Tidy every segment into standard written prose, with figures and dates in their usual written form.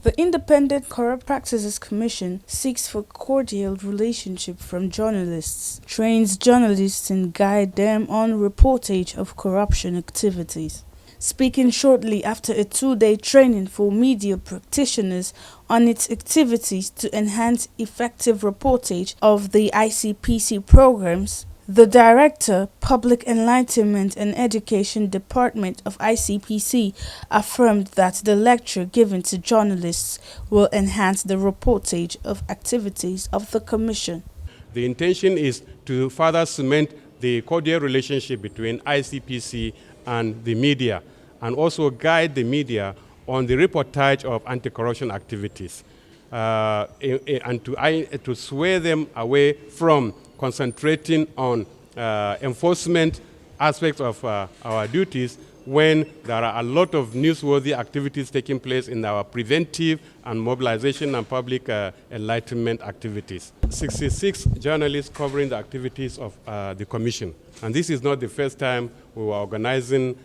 The Independent Corrupt Practices Commission seeks for cordial relationship from journalists, trains journalists and guide them on reportage of corruption activities. Speaking shortly after a two-day training for media practitioners on its activities to enhance effective reportage of the ICPC programs, the Director, Public Enlightenment and Education Department of ICPC affirmed that the lecture given to journalists will enhance the reportage of activities of the Commission. The intention is to further cement the cordial relationship between ICPC and the media, and also guide the media on the reportage of anti-corruption activities, and to sway them away from concentrating on enforcement aspects of our duties when there are a lot of newsworthy activities taking place in our preventive and mobilization and public enlightenment activities. 66 journalists covering the activities of the Commission. And this is not the first time we were organizing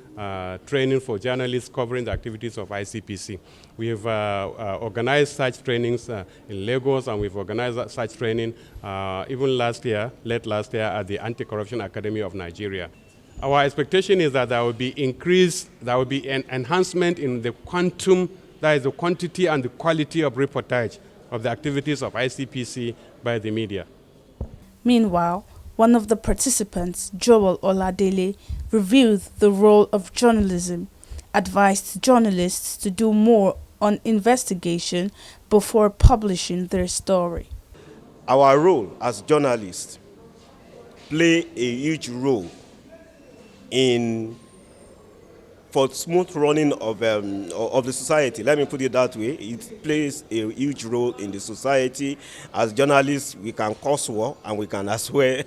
training for journalists covering the activities of ICPC. We have organized such trainings in Lagos, and we've organized such training even late last year at the Anti-Corruption Academy of Nigeria. Our expectation is that there will be an enhancement in the quantum, that is the quantity and the quality of reportage of the activities of ICPC by the media. Meanwhile, one of the participants, Joel Oladele, reviewed the role of journalism, advised journalists to do more on investigation before publishing their story. Our role as journalists play a huge role for smooth running of the society. Let me put it that way. It plays a huge role in the society. As journalists, we can cause war, and we can as well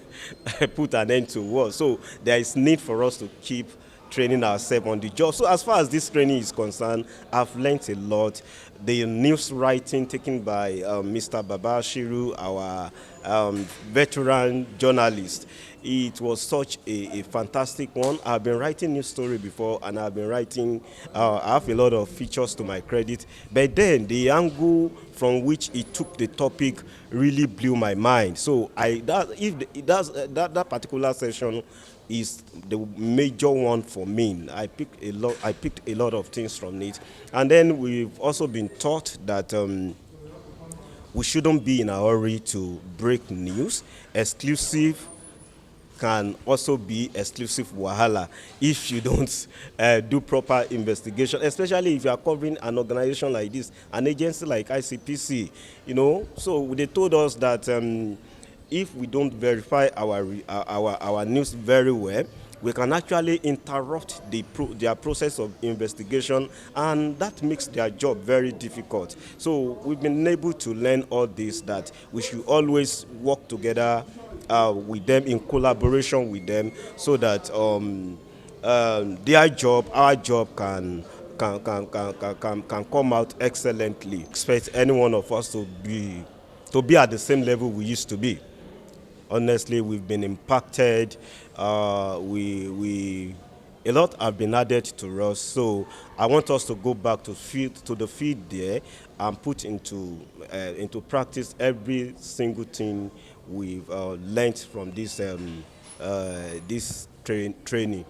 put an end to war. So there is need for us to keep training ourselves on the job. So as far as this training is concerned, I've learned a lot. The news writing taken by Mr. Babashiru, our veteran journalist, it was such a fantastic one. I've been writing news story before, and I've been writing, I have a lot of features to my credit. But then the angle from which he took the topic really blew my mind. So that particular session is the major one for me. I picked a lot of things from it. And then we've also been taught that we shouldn't be in a hurry to break news. Exclusive can also be exclusive wahala if you don't do proper investigation, especially if you are covering an organization like this, an agency like ICPC, you know. So they told us that if we don't verify our news very well, we can actually interrupt their process of investigation, and that makes their job very difficult. So we've been able to learn all this, that we should always work together with them, in collaboration with them, so that their job, our job can come out excellently. Expect any one of us to be at the same level we used to be. Honestly, we've been impacted. A lot have been added to us. So I want us to go back to the field there and put into practice every single thing we've learned from this training.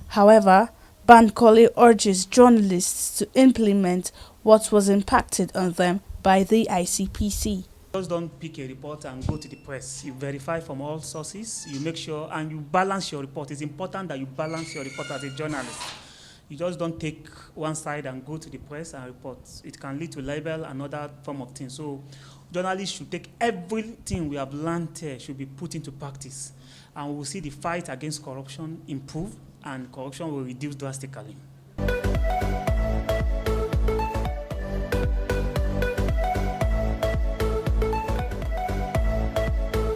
However, Bankole urges journalists to implement what was impacted on them by the ICPC. Just don't pick a report and go to the press. You verify from all sources, you make sure, and you balance your report. It's important that you balance your report as a journalist. You just don't take one side and go to the press and report. It can lead to libel and other form of things. So journalists should take everything we have learned here, should be put into practice. And we will see the fight against corruption improve, and corruption will reduce drastically.